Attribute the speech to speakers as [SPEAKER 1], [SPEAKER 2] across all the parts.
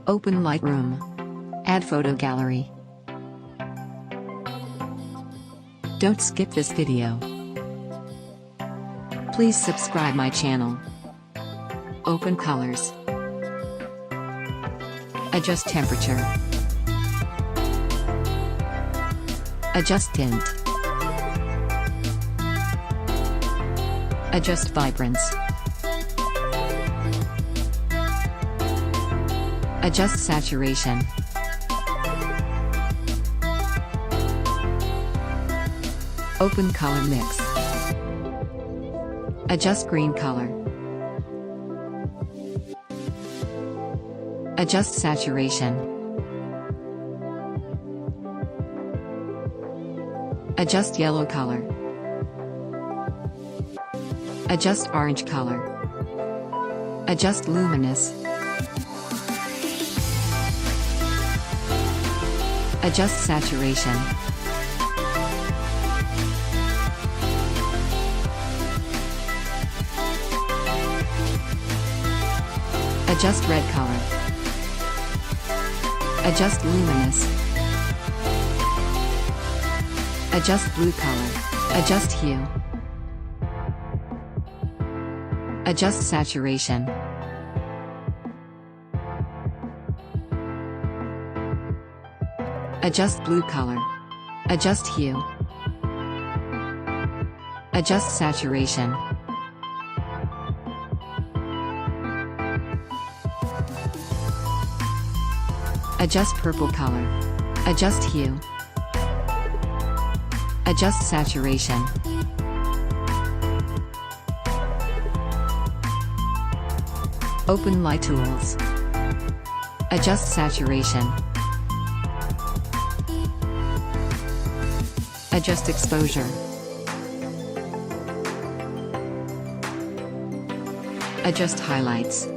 [SPEAKER 1] Open Lightroom. Add photo gallery. Don't skip this video. Please subscribe my channel. Open colors. Adjust temperature. Adjust tint. Adjust vibrance. Adjust saturation. Open color mix. Adjust green color. Adjust saturation. Adjust yellow color. Adjust orange color. Adjust luminous. Adjust saturation. Adjust red color. Adjust luminous. Adjust blue color. Adjust hue. Adjust saturation. Adjust blue color. Adjust hue. Adjust saturation. Adjust purple color. Adjust hue. Adjust saturation. Open Light Tools. Adjust saturation. Adjust exposure. Adjust highlights.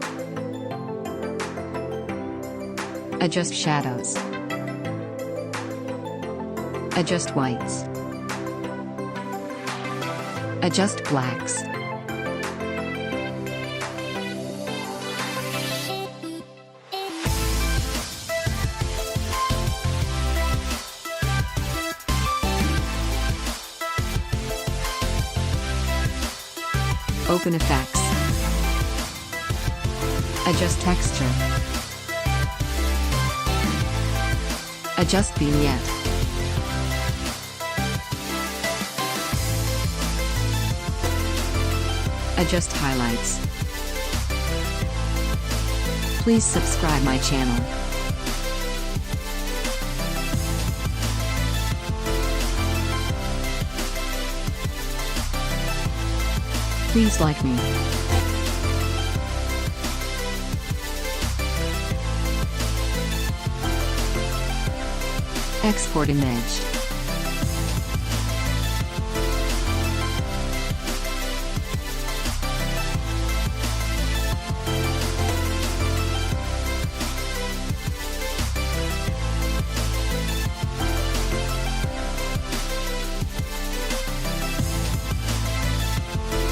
[SPEAKER 1] Adjust shadows. Adjust whites. Adjust blacks. Open effects. Adjust texture. Adjust vignette. Adjust highlights. Please subscribe my channel. Please like me. Export image.